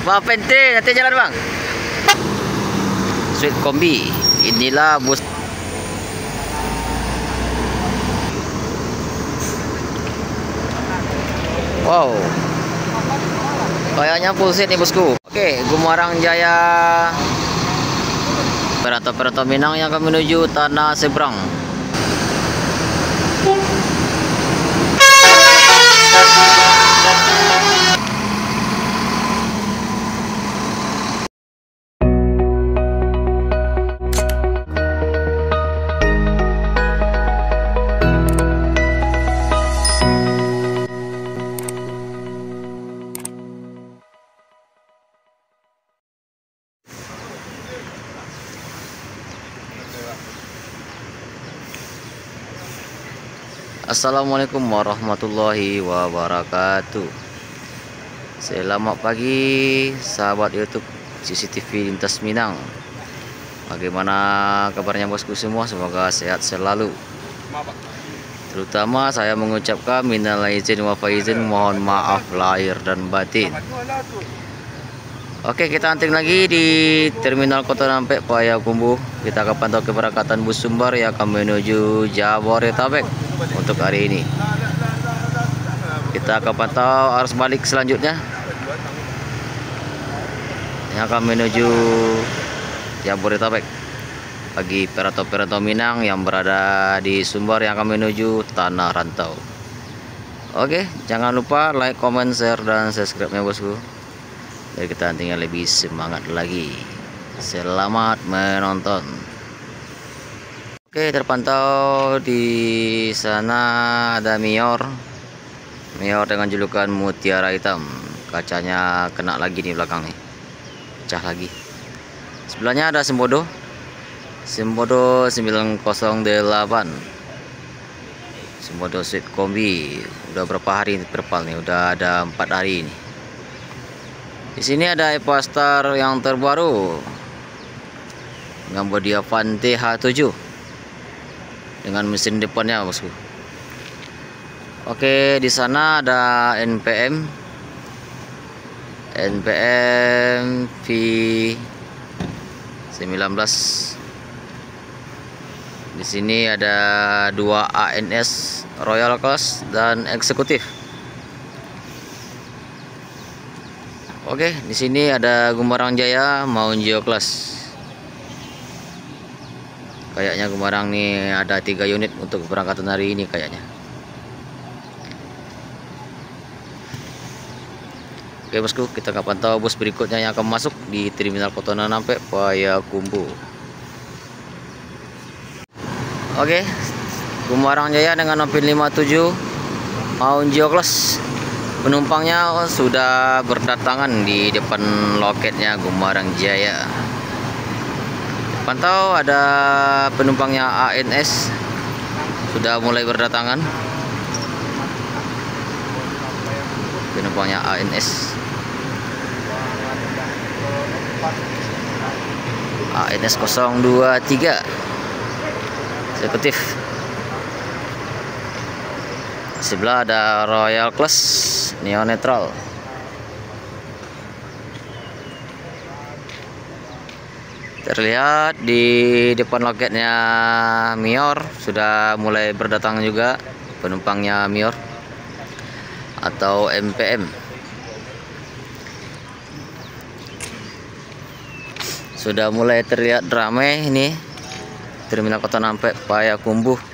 Bang Pente, nanti jalan bang. Sweet Kombi. Inilah bus. Wow. Kayaknya full set nih bosku. Oke, Gumarang Jaya. Operator Minang yang akan menuju Tanah Seberang. Assalamualaikum warahmatullahi wabarakatuh. Selamat pagi sahabat YouTube CCTV Lintas Minang. Bagaimana kabarnya bosku semua? Semoga sehat selalu. Terutama saya mengucapkan minal aizin wa faizin, mohon maaf lahir dan batin. Oke, kita anting lagi di Terminal Kota Nampek Payakumbuh. Kita akan pantau keberangkatan bus Sumbar yang akan menuju Jabodetabek untuk hari ini. Kita akan pantau arus balik selanjutnya yang akan menuju Jabodetabek bagi perantau Minang yang berada di Sumbar yang akan menuju Tanah Rantau. Oke, jangan lupa like, comment, share, dan subscribe-nya bosku. Jadi kita nantinya lebih semangat lagi. Selamat menonton. Oke, terpantau di sana ada Mior dengan julukan Mutiara Hitam. Kacanya kena lagi di belakang nih, pecah lagi. Sebelahnya ada Sembodo 908, Sembodo Sweet Kombi. Udah berapa hari terpal nih? Udah ada 4 hari ini. Di sini ada Evastar yang terbaru dengan bodi Avante H7 dengan mesin depannya bosku. Oke, di sana ada NPM V19. Di sini ada 2 ANS Royal Class dan Eksekutif. Oke, di sini ada Gumarang Jaya Maun Geo Class. Kayaknya Gumarang nih ada 3 unit untuk keberangkatan hari ini kayaknya. Oke bosku, kita akan pantau bus berikutnya yang akan masuk di Terminal Kota Nampek Payakumbuh. Oke, Gumarang Jaya dengan nomor 57 Maun Geo Class. Penumpangnya sudah berdatangan di depan loketnya Gumarang Jaya. Pantau ada penumpangnya ANS sudah mulai berdatangan. Penumpangnya ANS 023 Eksekutif. Sebelah ada Royal Class Neo Netral. Terlihat di depan loketnya Mior sudah mulai berdatangan juga penumpangnya Mior atau MPM. Sudah mulai terlihat ramai ini Terminal Kota Nampek Payakumbuh.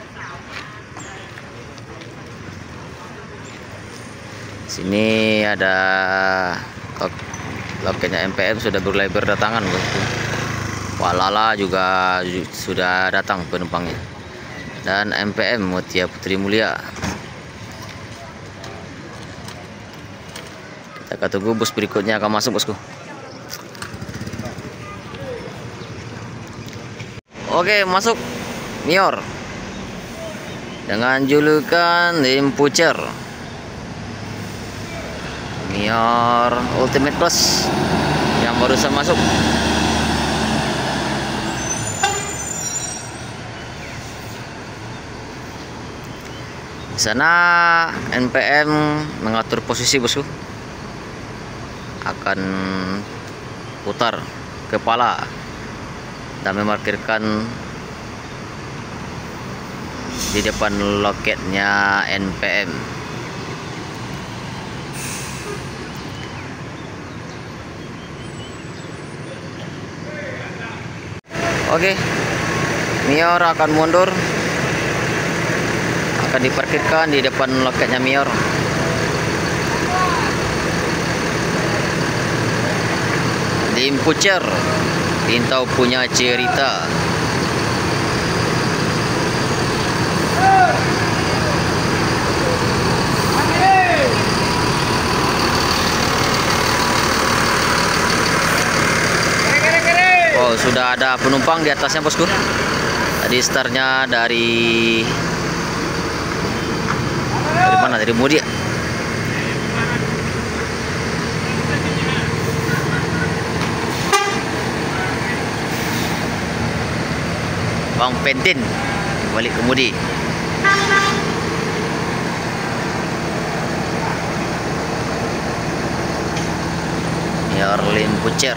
Sini ada loketnya MPM sudah mulai berdatangan bosku. Walala juga sudah datang penumpangnya. Dan MPM Mutia Putri Mulia. Kita akan tunggu bus berikutnya akan masuk bosku. Oke, masuk Mior dengan julukan Limpucer. Mior Ultimate Plus yang barusan masuk. Di sana NPM mengatur posisi bosku. akan putar kepala dan memarkirkan di depan loketnya NPM. Oke, Mior akan mundur, akan diparkirkan di depan loketnya Mior. Limpucer, Tintau punya cerita. Oh, sudah ada penumpang di atasnya, bosku. Tadi startnya dari mana? Dari Mudia. Bang Pentin balik ke Mudi. Mior Limpucer.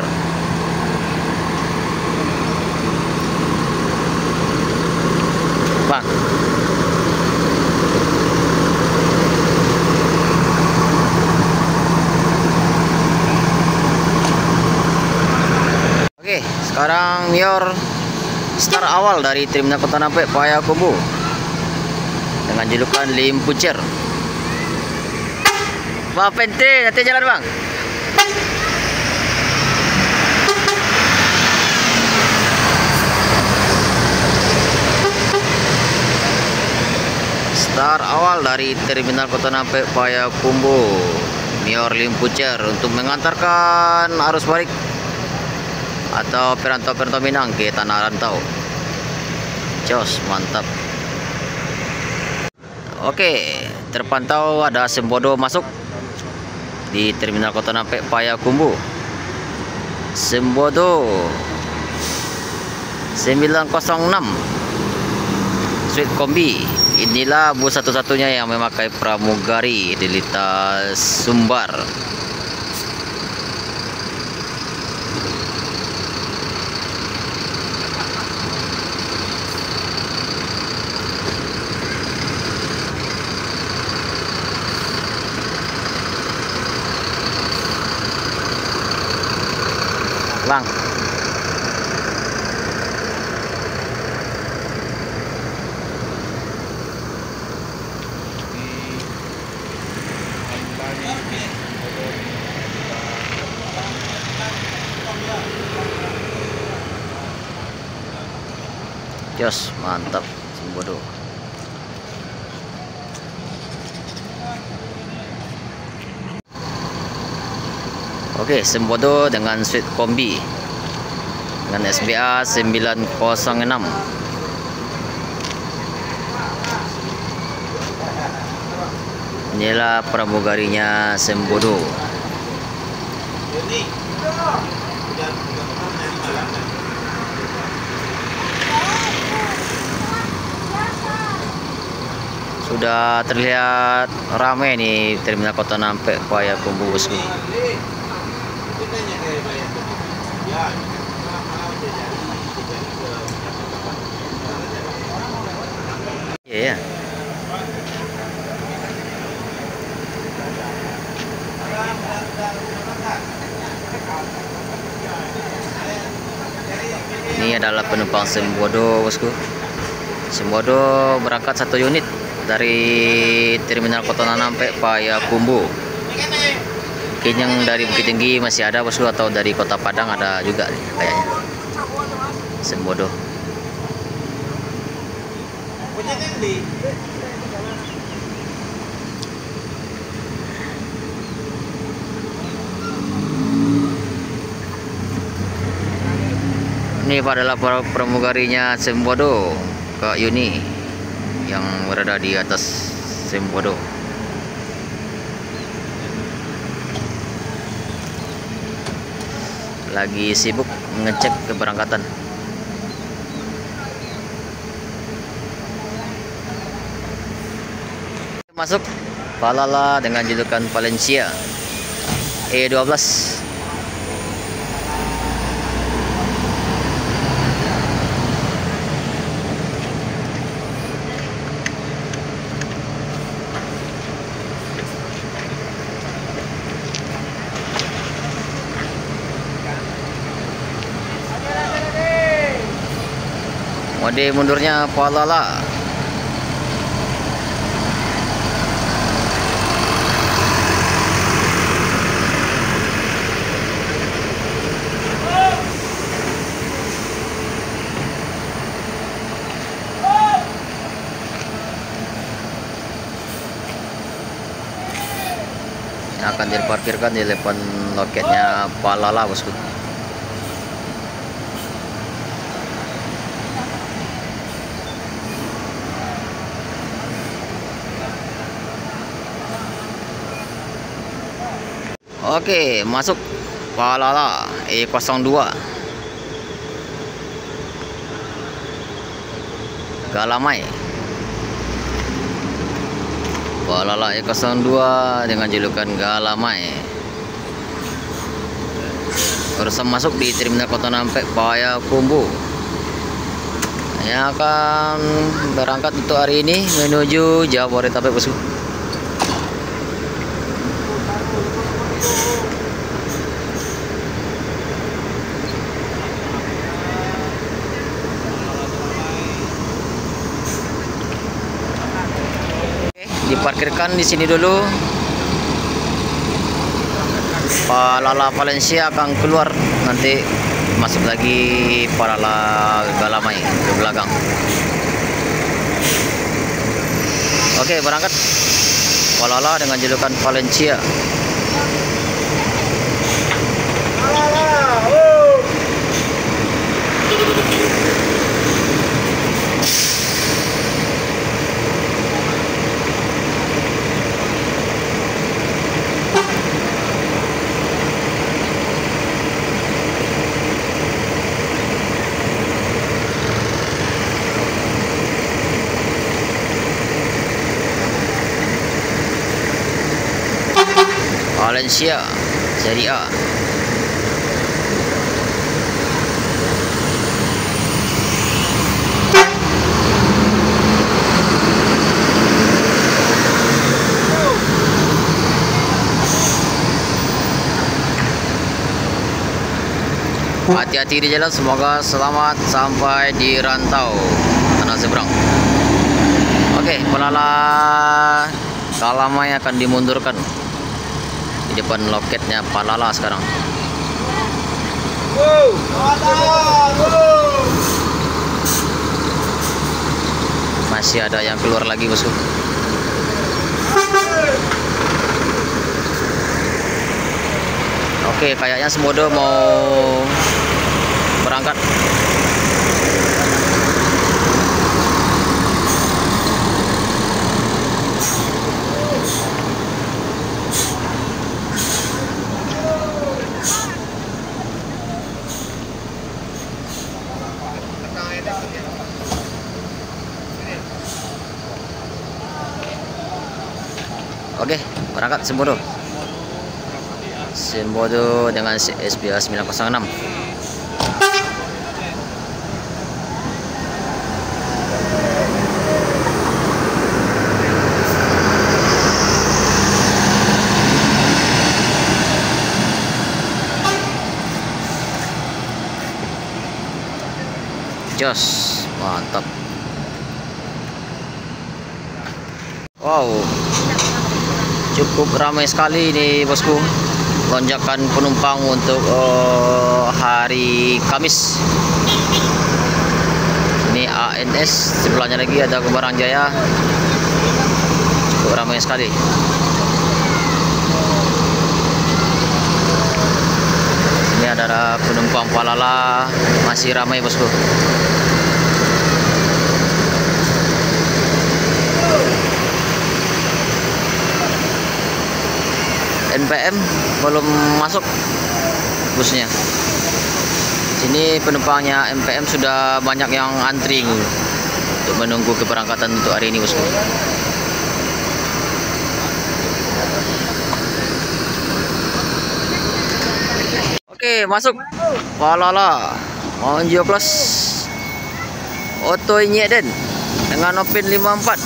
Bang. Oke, sekarang Mior start awal dari terminal Kota Nampek Payakumbuh dengan julukan Limpucer. Bang Pentin, hati jalan bang. Start awal dari terminal Kota Nampek Payakumbuh, Mior Limpucer untuk mengantarkan arus balik atau perantau-perantau Minang ke Tanah Rantau. Jos, mantap. Oke, terpantau ada Sembodo masuk di terminal Kota Nampek Payakumbuh. Sembodo 906 Suite Kombi. Inilah bus satu-satunya yang memakai pramugari di lintas Sumbar. Bang. Jos, mantap Sembodo. Oke, Sembodo dengan suite kombi dengan SBA 906. Inilah pramugarinya Sembodo. Sudah terlihat ramai nih terminal Kota Nampek Payakumbuh, bosku. Iya. Ini adalah penumpang Sembodo, bosku. Sembodo berangkat satu unit dari terminal Kota Nampek Payakumbuh. Mungkin yang dari Bukit Tinggi masih ada, bosku, atau dari Kota Padang ada juga nih, kayaknya. Sembodo. Ini adalah pramugarinya Sembodo, Kak Yuni, yang berada di atas Sembodo. Lagi sibuk ngecek keberangkatan. Masuk Palala dengan julukan Valencia E12. Mode mundurnya Palala. Yang akan diparkirkan di depan loketnya Palala, bosku. Oke, masuk Palala E02 Galamai. Palala E02 dengan julukan Galamai barusan masuk di Terminal Kota Nampek Payakumbuh, yang akan berangkat untuk hari ini menuju Jabodetabek, bosku. Diparkirkan di sini dulu. Palala Valencia akan keluar, nanti masuk lagi Palala Galamai ke belakang. Oke, berangkat Palala dengan julukan Valencia. Valencia Serie A. Hati-hati di jalan, semoga selamat sampai di rantau tanah seberang. Oke, Palala Galamai akan dimundurkan di depan loketnya Palala sekarang. Masih ada yang keluar lagi, bosku. Oke, kayaknya Semodo mau berangkat. Oke, berangkat Semodo. Semodo dengan SBA 906. Jos, mantap. Wow, cukup ramai sekali ini, bosku. Lonjakan penumpang untuk hari Kamis. Ini ANS, sebelahnya lagi ada Kumarang Jaya. Cukup ramai sekali. Ini ada penumpang Palala, masih ramai, bosku. NPM belum masuk busnya. Sini penumpangnya NPM sudah banyak yang antri untuk menunggu keberangkatan untuk hari ini, bosku. Oke, masuk. Walala. Monjo Plus. Auto Inyeden dengan Opin 54.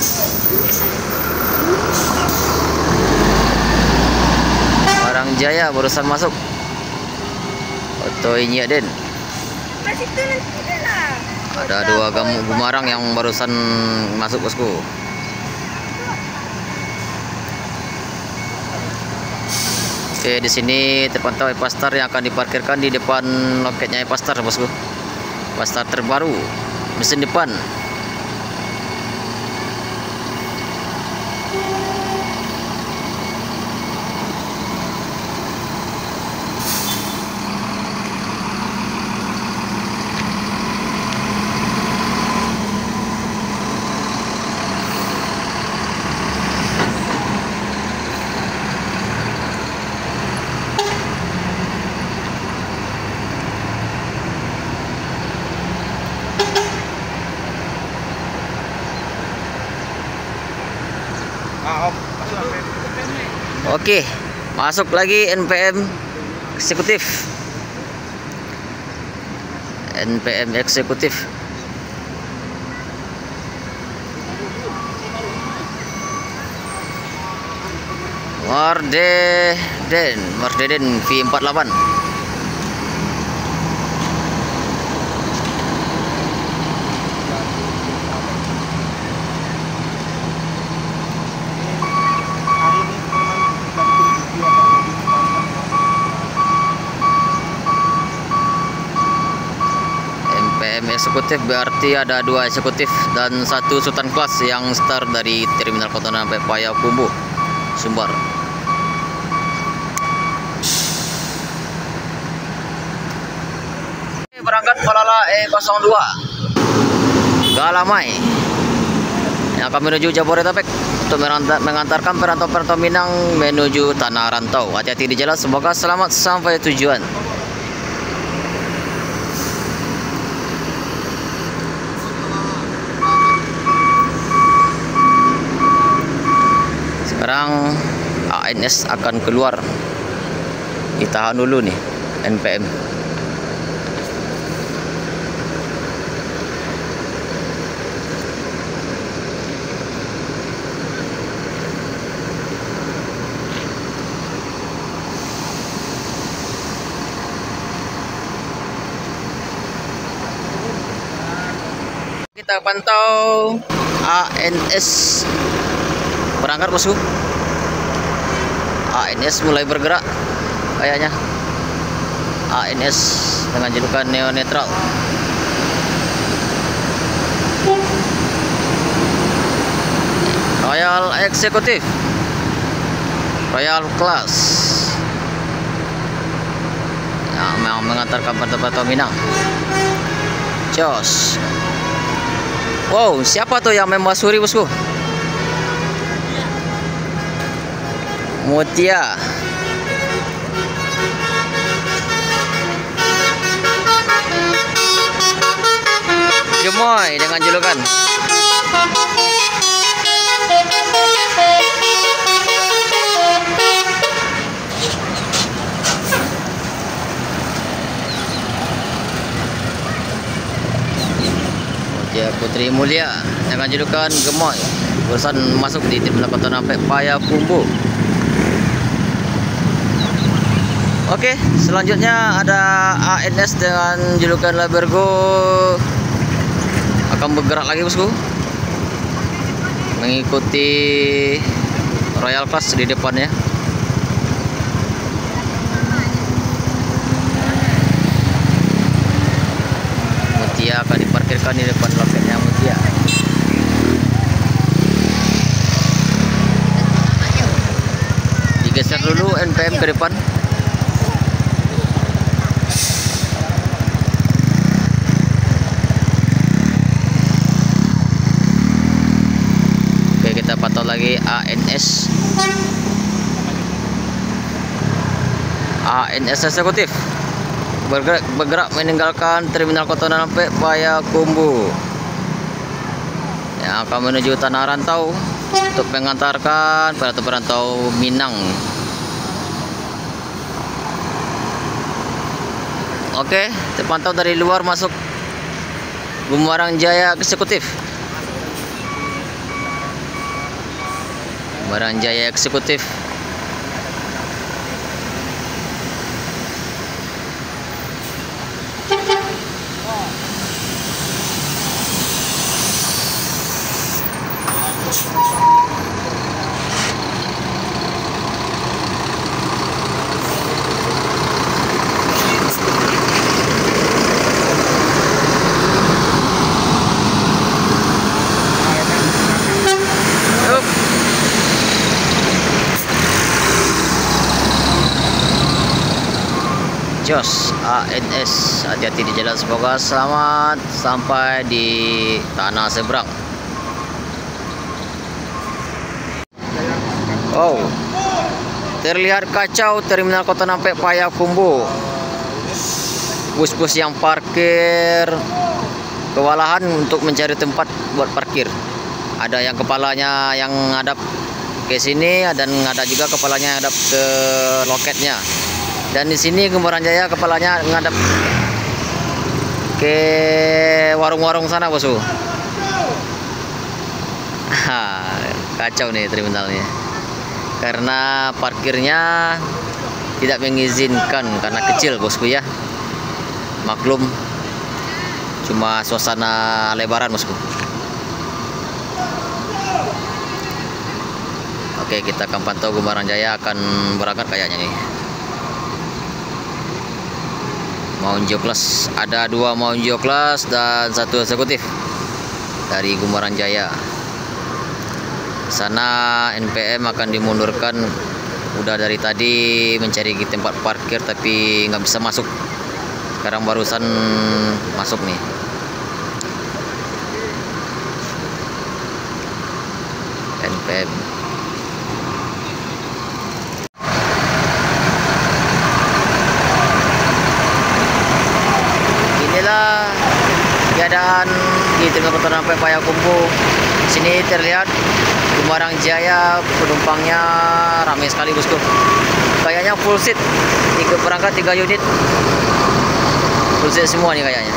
Barang Jaya barusan masuk. Auto Inyeden. Ada dua Gumarang yang barusan masuk, bosku. Oke, di sini terpantau Epastar yang akan diparkirkan di depan loketnya Epastar, bosku. Epastar terbaru, mesin depan. Oke, masuk lagi NPM eksekutif. NPM eksekutif. Mardeden V48. Eksekutif berarti ada 2 eksekutif dan 1 Sultan Kelas yang start dari Terminal Kotonan sampai Payakumbuh, Sumbar. Berangkat Palala E02 Galamai yang akan menuju Jabodetabek untuk mengantarkan perantau-perantau Minang menuju Tanah Rantau. Hati-hati di jalan, semoga selamat sampai tujuan. Sekarang ANS akan keluar. Ditahan dulu nih NPM. Kita pantau ANS berangkat, bosku. ANS mulai bergerak kayaknya. ANS dengan julukan neo netral. Royal Eksekutif, Royal Class yang mengantarkan perantau Minang. Jos. Wow, siapa tuh yang memasuki, bosku? Mutia. Gemoy dengan julukan Mutia Putri Mulia dengan julukan Gemoy barusan masuk di Terminal Kotonan sampai Payakumbuh. Oke, selanjutnya ada ANS dengan julukan Labergo akan bergerak lagi, bosku, mengikuti Royal Class di depannya. Mutia akan diparkirkan di depan loketnya Mutia. Digeser dulu NPM ke depan. Kita pantau lagi ANS eksekutif bergerak meninggalkan Terminal Kotonan sampai Payakumbuh yang akan menuju Tanah Rantau untuk mengantarkan perantau Minang. Oke, terpantau dari luar masuk Gumarang Jaya Eksekutif. Gumarang Jaya Eksekutif. Jos ANS, hati-hati di jalan, semoga selamat sampai di tanah seberang. Oh, terlihat kacau terminal Kota Nampek Payakumbuh. Bus-bus yang parkir kewalahan untuk mencari tempat buat parkir. Ada yang kepalanya yang ngadap ke sini dan ada juga kepalanya yang ngadap ke loketnya. Dan di sini Gumarang Jaya kepalanya ngadap ke warung-warung sana, bosku. Kacau nih terminalnya. Karena parkirnya tidak mengizinkan karena kecil, bosku ya. Maklum, cuma suasana lebaran, bosku. Oke, kita akan pantau Gumarang Jaya akan berangkat kayaknya nih. Maunjo Class, ada 2 Maunjo Class dan 1 eksekutif dari Gumarang Jaya. Sana NPM akan dimundurkan, udah dari tadi mencari tempat parkir tapi nggak bisa masuk. Sekarang barusan masuk nih. NPM. Inilah keadaan di Terminal Kota Nampek Payakumbuh. Sini terlihat Gumarang Jaya, penumpangnya ramai sekali, bosku. Kayaknya full seat, berangkat 3 unit full seat semua nih kayaknya.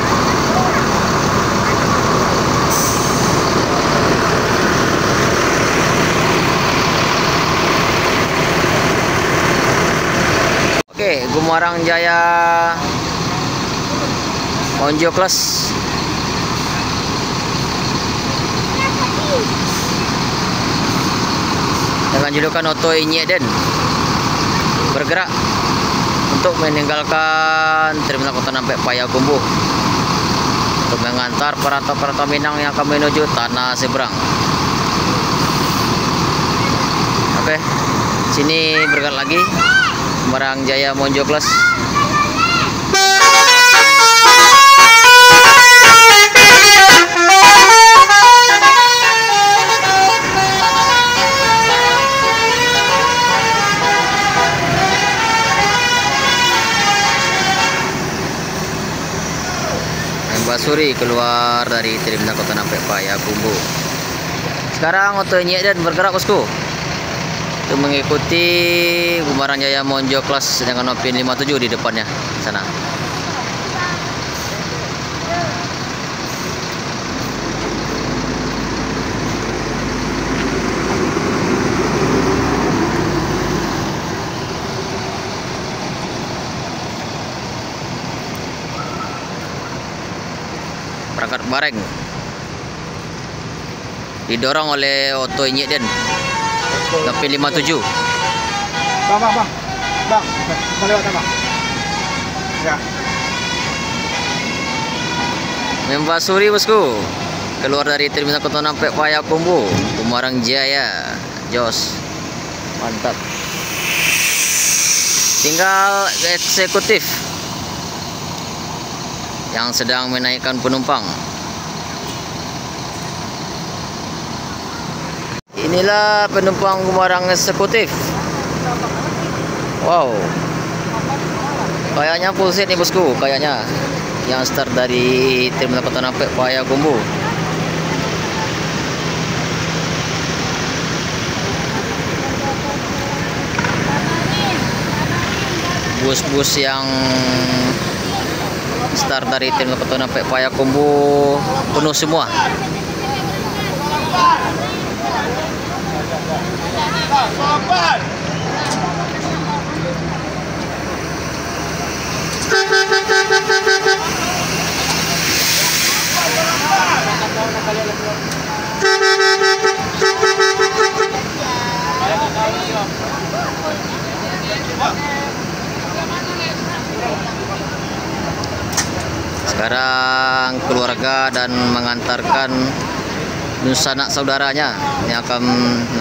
Oke, Gumarang Jaya Maunjo Class. Dengan julukan Oto Inyeden bergerak untuk meninggalkan Terminal Kota Nampek Payakumbuh untuk mengantar perantau-perantau Minang yang akan menuju tanah seberang. Oke, sini bergerak lagi Gumarang Jaya Maunjo Class. Basuri keluar dari Terminal Kota Nampek Payakumbuh. Sekarang Oto Inyeden bergerak, bosku, untuk mengikuti Gumarang Jaya Maunjo Class dengan Nopin 57 di depannya sana. Berangkat bareng, didorong oleh Oto Inyeden Nopin 57. Bang, lewat bang. Ya. Membasuri, bosku, keluar dari Terminal Kota Nampek Payakumbuh, Gumarang Jaya, jos, mantap. Tinggal eksekutif yang sedang menaikkan penumpang. Inilah penumpang Gumarang eksekutif. Wow, kayaknya full seat nih, bosku, kayaknya yang start dari Terminal Kota Nampek Payakumbuh. Bus-bus yang start dari tim Ketuan sampai Payakumbuh penuh semua. Sekarang keluarga dan mengantarkan sanak saudaranya yang akan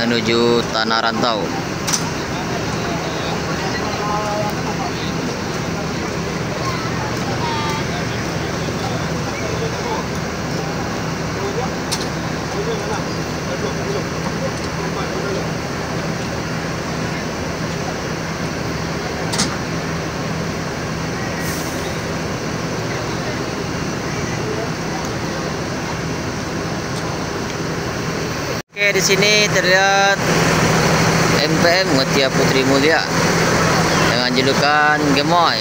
menuju tanah rantau. Oke, di sini terlihat MPM Mutia Putri Mulia dengan julukan Gemoy.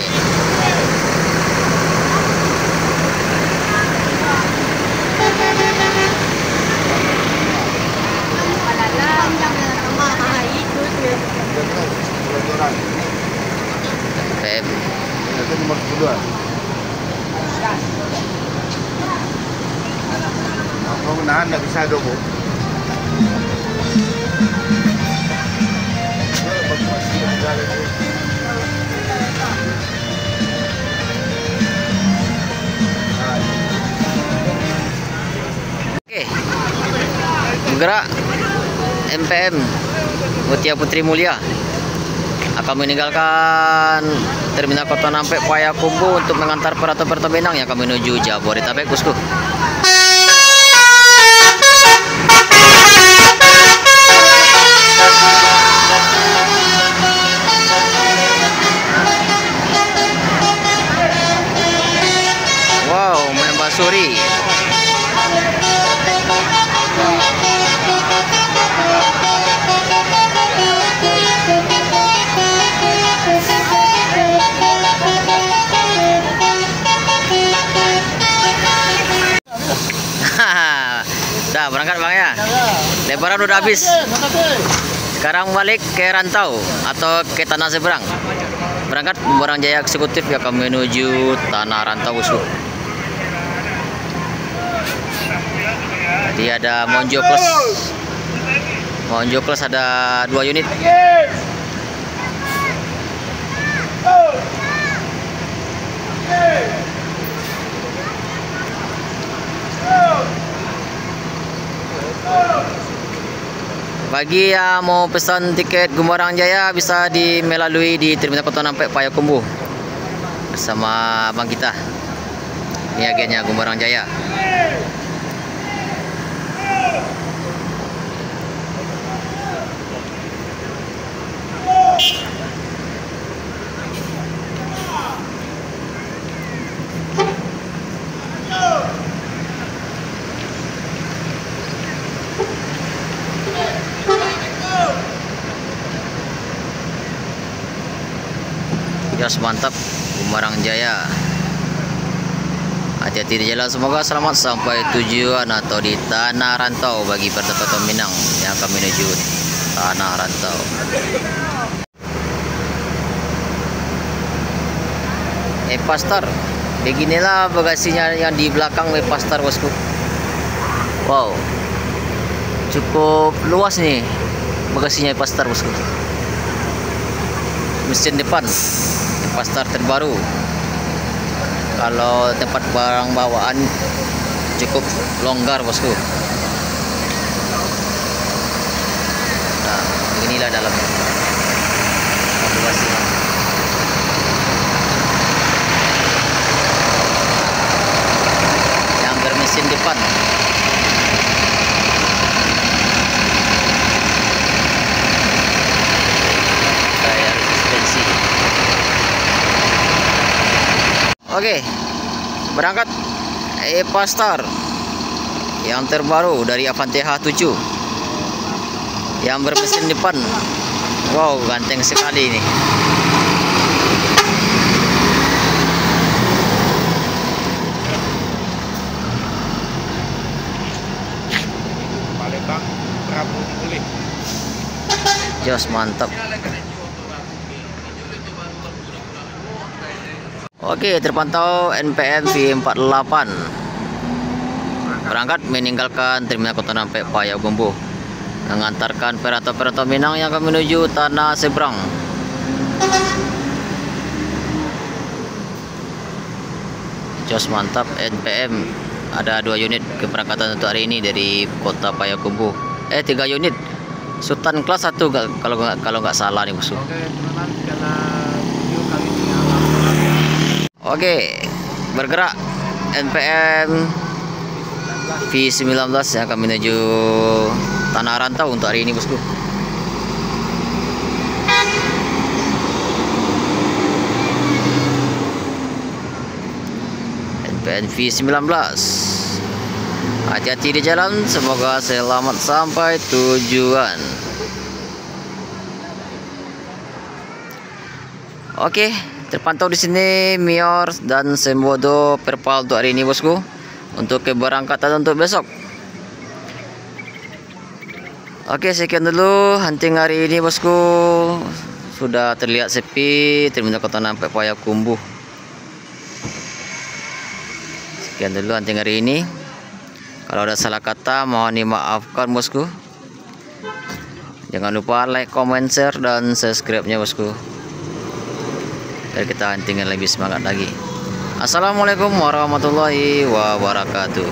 MPM. Itu nomor 2. Kalau menahan nggak bisa dobo. Oke, bergerak MPM Mutia Putri Mulia akan meninggalkan Terminal Kota Nampek Payakumbuh untuk mengantar Perato Minang yang akan menuju Jabodetabek, bosku. Wow, main basuri. Dah berangkat bang ya. Lebaran udah habis. Sekarang balik ke rantau atau ke tanah seberang. Berangkat Bumerang Jaya Eksekutif yang akan menuju tanah rantau, bosku. Tadi ada Monjo Plus. Monjo Plus ada 2 unit. Bagi yang mau pesan tiket Bumerang Jaya bisa melalui di Terminal Kota Nampek Payakumbuh bersama abang kita. Ini agennya Bumerang Jaya. Gas mantap Bumerang Jaya. Hati-hati di jalan, semoga selamat sampai tujuan atau di tanah rantau bagi Perato Minang yang akan menuju tanah rantau. Pastar, beginilah bagasinya yang di belakang Pastar, bosku. Wow, cukup luas nih bagasinya Pastar, bosku. Mesin depan Pastar terbaru. Kalau tempat barang bawaan cukup longgar, bosku. Nah, beginilah dalamnya. Bagasinya. Yang bermesin depan. Oke, berangkat Pastar yang terbaru dari Avante H7 yang bermesin depan. Wow, ganteng sekali ini. Jos mantap. Oke, terpantau NPM V48 berangkat meninggalkan terminal Kota Nampek Payakumbuh, mengantarkan operator Minang yang akan menuju tanah seberang. Jos mantap NPM. Ada 2 unit keberangkatan untuk hari ini dari Kota Payakumbuh. 3 unit. Sultan kelas 1 kalau nggak salah nih bosku. Oke, bergerak NPM V19 yang akan menuju tanah rantau untuk hari ini bosku. NPM V19. Hati-hati di jalan, semoga selamat sampai tujuan. Oke, terpantau di sini Mior dan Sembodo Perpal untuk hari ini bosku. Untuk keberangkatan untuk besok. Oke, sekian dulu hunting hari ini bosku. Sudah terlihat sepi terminal Kota Nampek Payakumbuh. Sekian dulu hunting hari ini. Kalau ada salah kata mohon dimaafkan bosku. Jangan lupa like, comment, share, dan subscribe-nya bosku. Biar kita hunting lebih semangat lagi. Assalamualaikum warahmatullahi wabarakatuh.